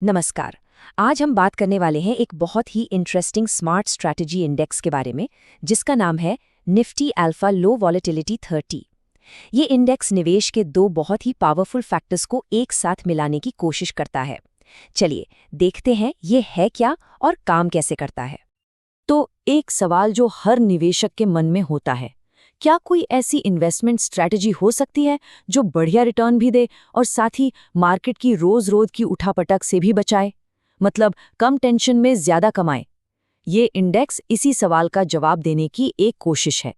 नमस्कार। आज हम बात करने वाले हैं एक बहुत ही इंटरेस्टिंग स्मार्ट स्ट्रैटेजी इंडेक्स के बारे में, जिसका नाम है निफ्टी अल्फा लो वॉलेटिलिटी 30। ये इंडेक्स निवेश के दो बहुत ही पावरफुल फैक्टर्स को एक साथ मिलाने की कोशिश करता है। चलिए देखते हैं ये है क्या और काम कैसे करता है। तो एक सवाल जो हर निवेशक के मन में होता है, क्या कोई ऐसी इन्वेस्टमेंट स्ट्रैटेजी हो सकती है जो बढ़िया रिटर्न भी दे और साथ ही मार्केट की रोज-रोज की उठापटक से भी बचाए? मतलब कम टेंशन में ज्यादा कमाए। ये इंडेक्स इसी सवाल का जवाब देने की एक कोशिश है।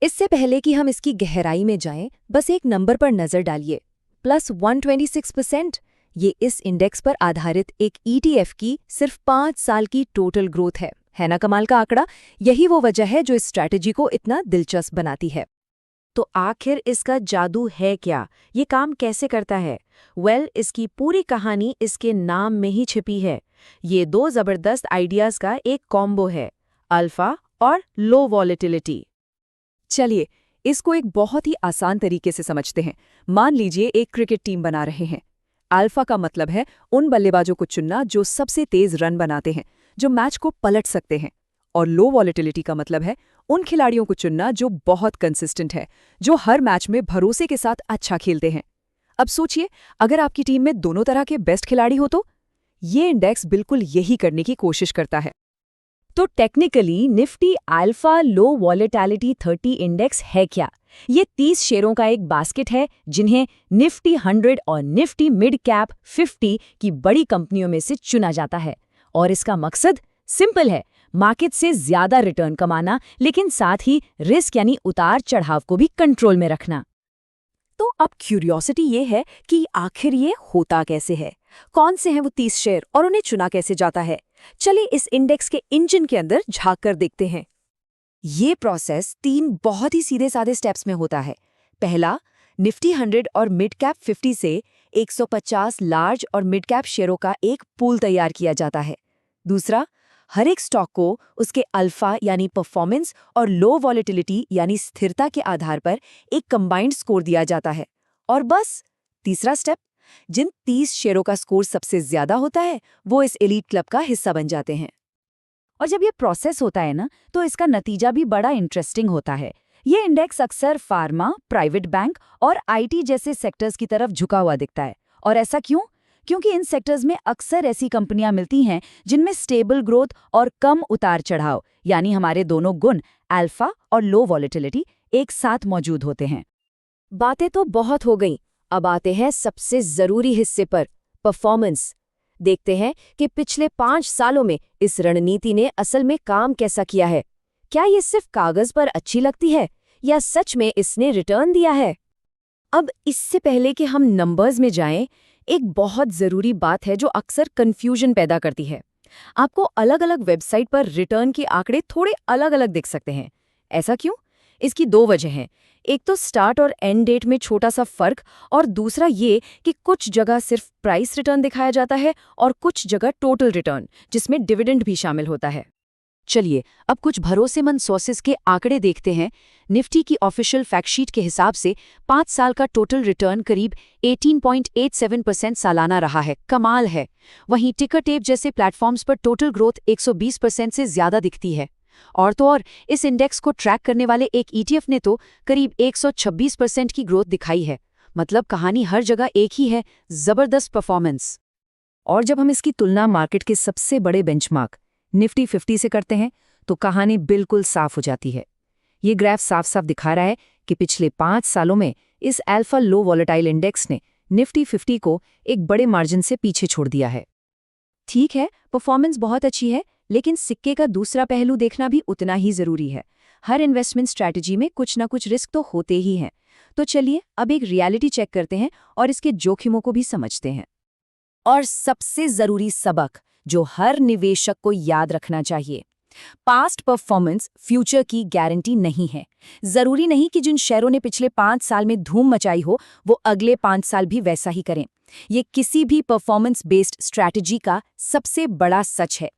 इससे पहले कि हम इसकी गहराई में जाएं, बस एक नंबर पर नजर डालिए। प्लस 126%। ये इस इंडेक्स पर आधारित एक ईटीएफ की सिर्फ 5 साल की टोटल ग्रोथ है ना कमाल का आंकड़ा। यही वो वजह है जो इस स्ट्रैटेजी को इतना दिलचस्प बनाती है। तो आखिर इसका जादू है क्या? ये काम कैसे करता है? इसकी पूरी कहानी इसके नाम में ही छिपी है। ये दो जबरदस्त आइडियाज का एक कॉम्बो है, अल्फा और लो वॉलेटिलिटी। चलिए इसको एक बहुत ही आसान तरीके से समझते हैं। मान लीजिए एक क्रिकेट टीम बना रहे हैं। अल्फा का मतलब है उन बल्लेबाजों को चुनना जो सबसे तेज रन बनाते हैं, जो मैच को पलट सकते हैं। और लो वॉलेटिलिटी का मतलब है उन खिलाड़ियों को चुनना जो बहुत कंसिस्टेंट है, जो हर मैच में भरोसे के साथ अच्छा खेलते हैं। अब सोचिए, अगर आपकी टीम में दोनों तरह के बेस्ट खिलाड़ी हो तो ये इंडेक्स बिल्कुल यही करने की कोशिश करता है। तो टेक्निकली निफ्टी अल्फा लो वॉलेटिलिटी 30 इंडेक्स है क्या? ये 30 शेयरों का एक बास्केट है जिन्हें निफ्टी 100 और निफ्टी मिड कैप 50 की बड़ी कंपनियों में से चुना जाता है। और इसका मकसद सिंपल है, मार्केट से ज्यादा रिटर्न कमाना, लेकिन साथ ही रिस्क यानी उतार चढ़ाव को भी कंट्रोल में रखना। तो अब क्यूरियोसिटी ये है कि आखिर ये होता कैसे है, कौन से हैं वो 30 शेयर और उन्हें चुना कैसे जाता है। चलिए इस इंडेक्स के इंजन के अंदर झांक कर देखते हैं। ये प्रोसेस 3 बहुत ही सीधे साधे स्टेप्स में होता है। पहला, निफ्टी 100 और मिड कैप 50 से 150 लार्ज और मिड कैप शेयरों का एक पूल तैयार किया जाता है। दूसरा, हर एक स्टॉक को उसके अल्फा यानी परफॉर्मेंस और लो वॉलेटिलिटी यानी स्थिरता के आधार पर एक कंबाइंड स्कोर दिया जाता है। और बस तीसरा स्टेप, जिन 30 शेयरों का स्कोर सबसे ज्यादा होता है वो इस एलीट क्लब का हिस्सा बन जाते हैं। और जब ये प्रोसेस होता है ना, तो इसका नतीजा भी बड़ा इंटरेस्टिंग होता है। ये इंडेक्स अक्सर फार्मा, प्राइवेट बैंक और आईटी जैसे सेक्टर्स की तरफ झुका हुआ दिखता है। और ऐसा क्यों? क्योंकि इन सेक्टर्स में अक्सर ऐसी कंपनियां मिलती हैं जिनमें स्टेबल ग्रोथ और कम उतार चढ़ाव, यानी हमारे दोनों गुण अल्फा और लो वॉलेटिलिटी एक साथ मौजूद होते हैं। बातें तो बहुत हो गईं, अब आते हैं सबसे जरूरी हिस्से पर, परफॉर्मेंस। देखते हैं कि पिछले 5 सालों में इस रणनीति ने असल में काम कैसा किया है। क्या ये सिर्फ कागज पर अच्छी लगती है या सच में इसने रिटर्न दिया है? अब इससे पहले कि हम नंबर्स में जाएं, एक बहुत जरूरी बात है जो अक्सर कंफ्यूजन पैदा करती है। आपको अलग-अलग वेबसाइट पर रिटर्न के आंकड़े थोड़े अलग-अलग दिख सकते हैं। ऐसा क्यों? इसकी 2 वजह हैं। एक तो स्टार्ट और एंड डेट में छोटा सा फर्क, और दूसरा ये कि कुछ जगह सिर्फ प्राइस रिटर्न दिखाया जाता है और कुछ जगह टोटल रिटर्न, जिसमें डिविडेंड भी शामिल होता है। चलिए अब कुछ भरोसेमंद सोर्सेस के आंकड़े देखते हैं। निफ्टी की ऑफिशियल फैक्टशीट के हिसाब से 5 साल का टोटल रिटर्न करीब 18.87% सालाना रहा है। कमाल है। वहीं टिकर टेप जैसे प्लेटफॉर्म्स पर टोटल ग्रोथ 120% से ज्यादा दिखती है। और तो और इस इंडेक्स को ट्रैक करने वाले एक ईटीएफ ने तो करीब 126% की ग्रोथ दिखाई है। मतलब कहानी हर जगह एक ही है, जबरदस्त परफॉर्मेंस। और जब हम इसकी तुलना मार्केट के सबसे बड़े बेंचमार्क निफ्टी 50 से करते हैं तो कहानी बिल्कुल साफ हो जाती है। ये ग्राफ साफ साफ दिखा रहा है कि पिछले 5 सालों में इस अल्फा लो वॉलेटाइल इंडेक्स ने निफ्टी 50 को एक बड़े मार्जिन से पीछे छोड़ दिया है। ठीक है, परफॉर्मेंस बहुत अच्छी है, लेकिन सिक्के का दूसरा पहलू देखना भी उतना ही जरूरी है। हर इन्वेस्टमेंट स्ट्रैटेजी में कुछ ना कुछ रिस्क तो होते ही हैं। तो चलिए अब एक रियलिटी चेक करते हैं और इसके जोखिमों को भी समझते हैं। और सबसे जरूरी सबक जो हर निवेशक को याद रखना चाहिए, पास्ट परफॉर्मेंस फ्यूचर की गारंटी नहीं है। जरूरी नहीं कि जिन शेयरों ने पिछले 5 साल में धूम मचाई हो वो अगले 5 साल भी वैसा ही करें। ये किसी भी परफॉर्मेंस बेस्ड स्ट्रैटेजी का सबसे बड़ा सच है।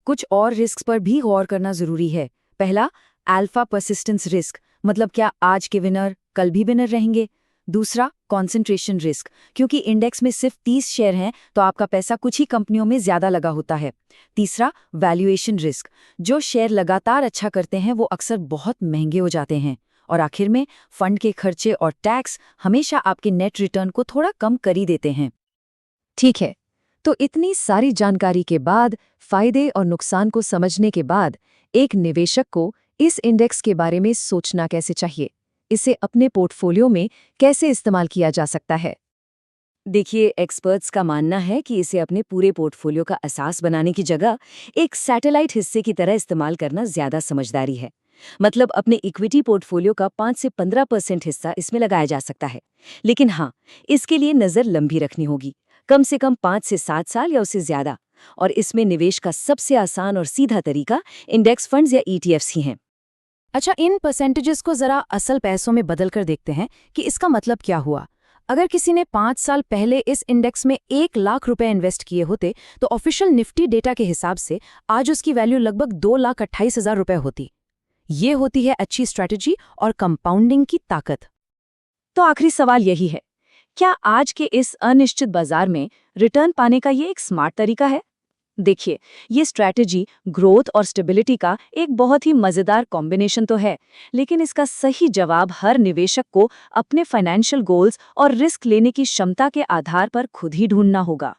कुछ और रिस्क पर भी गौर करना जरूरी है। पहला, अल्फा परसिस्टेंस रिस्क, मतलब क्या आज के विनर कल भी विनर रहेंगे? दूसरा, कॉन्सेंट्रेशन रिस्क, क्योंकि इंडेक्स में सिर्फ 30 शेयर हैं तो आपका पैसा कुछ ही कंपनियों में ज्यादा लगा होता है। तीसरा, वैल्यूएशन रिस्क, जो शेयर लगातार अच्छा करते हैं वो अक्सर बहुत महंगे हो जाते हैं। और आखिर में, फंड के खर्चे और टैक्स हमेशा आपके नेट रिटर्न को थोड़ा कम कर ही देते हैं। ठीक है, तो इतनी सारी जानकारी के बाद, फायदे और नुकसान को समझने के बाद, एक निवेशक को इस इंडेक्स के बारे में सोचना कैसे चाहिए? इसे अपने पोर्टफोलियो में कैसे इस्तेमाल किया जा सकता है? देखिए, एक्सपर्ट्स का मानना है कि इसे अपने पूरे पोर्टफोलियो का असास बनाने की जगह एक सैटेलाइट हिस्से की तरह इस्तेमाल करना ज्यादा समझदारी है। मतलब अपने इक्विटी पोर्टफोलियो का 5 से 15% हिस्सा इसमें लगाया जा सकता है। लेकिन हाँ, इसके लिए नजर लंबी रखनी होगी, कम से कम 5 से 7 साल या उससे ज्यादा। और इसमें निवेश का सबसे आसान और सीधा तरीका इंडेक्स फंड्स या ETFs ही हैं। अच्छा, इन परसेंटेजेस को जरा असल पैसों में बदल कर देखते हैं कि इसका मतलब क्या हुआ। अगर किसी ने 5 साल पहले इस इंडेक्स में 1 लाख रुपए इन्वेस्ट किए होते तो ऑफिशियल निफ्टी डेटा के हिसाब से आज उसकी वैल्यू लगभग 2,28,000 रुपए होती। ये होती है अच्छी स्ट्रैटेजी और कंपाउंडिंग की ताकत। तो आखिरी सवाल यही है, क्या आज के इस अनिश्चित बाजार में रिटर्न पाने का ये एक स्मार्ट तरीका है? देखिए, ये स्ट्रैटेजी ग्रोथ और स्टेबिलिटी का एक बहुत ही मजेदार कॉम्बिनेशन तो है, लेकिन इसका सही जवाब हर निवेशक को अपने फाइनेंशियल गोल्स और रिस्क लेने की क्षमता के आधार पर खुद ही ढूंढना होगा।